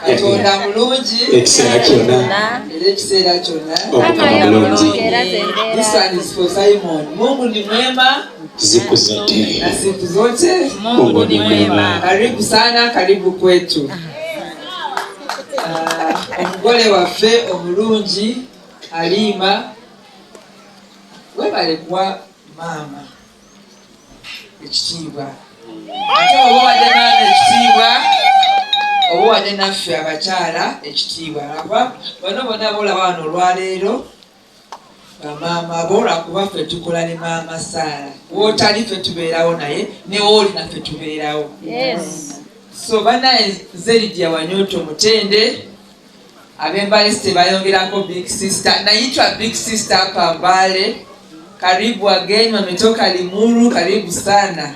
Katonda mulungi ekiseera kyonna. Ekiseera kyonna. This one is for Simon. Mungu ni mwema siku zote. Na siku zote Mungu ni mwema. Karibu sana, karibu kwetu. Omugole waffe omulungi Halima webale kuwa maama ekitiibwa. Ate oba wadde maama ekitiibwa, oba wadde naffe abakyala ekitiibwa. Bano bonna bolaba wano olwaleero bamaama bola kuba ffe tukola ne maama Saala. Wootali ffe tubeerawo naye, ne wooli naffe tubeerawo. So banaye Zeridia Wanyoto Mutende ab'Embale tebayongerako big sister. Naitwa big sister hapa Mbale. Karibu wageni wametoka Limuru, karibu sana.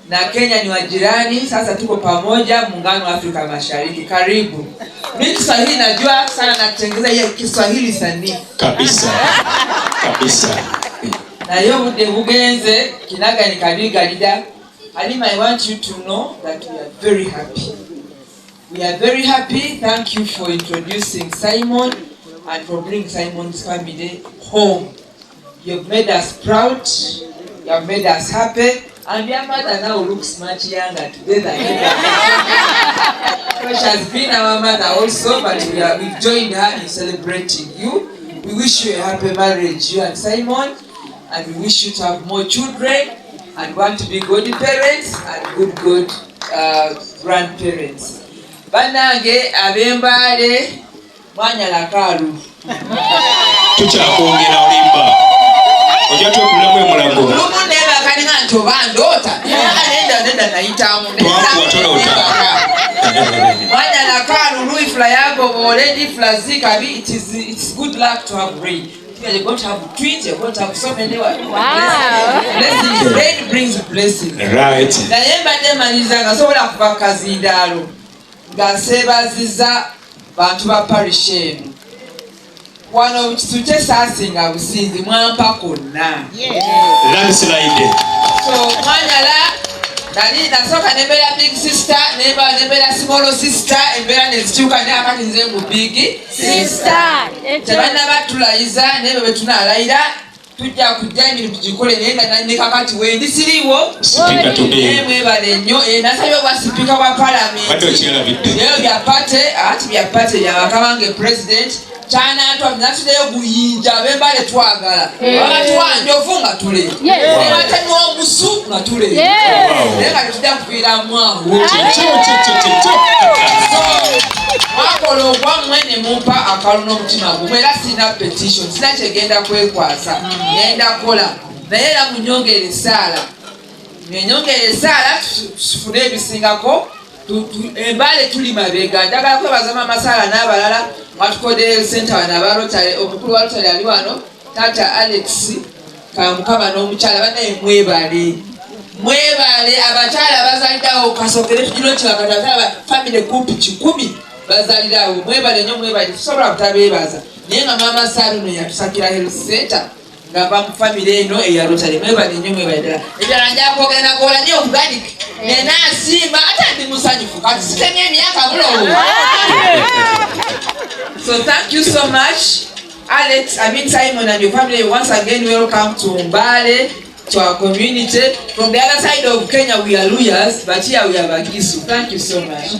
Na Kenya ni wajirani, sasa tuko pamoja muungano wa Afrika Mashariki. Karibu. Mimi Kiswahili najua sana na kutengeza hiyo Kiswahili sanifu. Kabisa. Kabisa. Na yo bude bugenze kinaga ni kabiga lida. Halima, I want you to know that we are very happy. We are very happy. Thank you for introducing Simon and for bringing Simon's family home. You've made us proud. You have made us happy. And your mother now looks much younger together. She has been our mother also, but we've joined her in celebrating you. We wish you a happy marriage, you and Simon. And we wish you to have more children and want to be good parents and good grandparents. Banange ab'Embale mwanyala kalu. Tuchakwongera olimba. Ojja twekulamu emulago. Lumu neba kalinga ntobandota. Nenda nayitamu. Mwanyala kalu luifula yako already flazika. It's good luck to have rain. You're going to have twins, you're going to have so many. Wow. Blessings. Rain brings blessings. Right. Nayemba nemaliza ngasobola kuva kazindalo. Ngasebaziza bantu ba parish eno. Wano kitute sasinga businzi mwampa konna. Landslide. So mwanyala nali nasoka nembera big sister, nembera small sister, embera nezikyuka ne akati nze mu big sister. Tebana batulayiza nebe betunalayira tujja kujja emirimu tugikole naye nga ne kakati wendi siriwo. Speaker today. Mwebale nnyo nasabye bwa speaker wa parliament. Bado kirabidde. Leo bya pate ati bya pate ya bakabange president. Chana atwa natuleyo buyinja ab'Embale twagala. Abatwanja ofunga tule. Ate n'omusu nga tule. Naye nga tujja kuviira mwawo. Mwakola ogwammwe ne mumpa akalu n'omutima gumu era sina petition, sina kyegenda kwekwasa. Ngenda kola. Naye era munyongere esaala. Nenyongere esaala tufune ebisingako. Embale tuli mabega. Njagala kwebaza Maama Saala n'abalala batukodde center wano abalotale omukulu wa lotale ali wano Tata Alex Kamukama n'omukyala banaye mwebale abakyala bazalirawo kasokere tugiro kyabakataka family kumpi 10 bazalirawo mwebale nnyo mwebale tusobola kutabeebaza naye nga Maama Saala no yatusakira health center ngava mu family eno eyalotale mwebale nnyo mwebale ddala ebirala njakwogenda kola nnyo okuganika nena asimba ate ndi musanyufu kati sitemye emyaka mulowo. So thank you so much, Alex, Simon and your family. Once again, welcome to Mbale, to our community. From the other side of Kenya, we are Luyas, but here we are Bagisu. Thank you so much.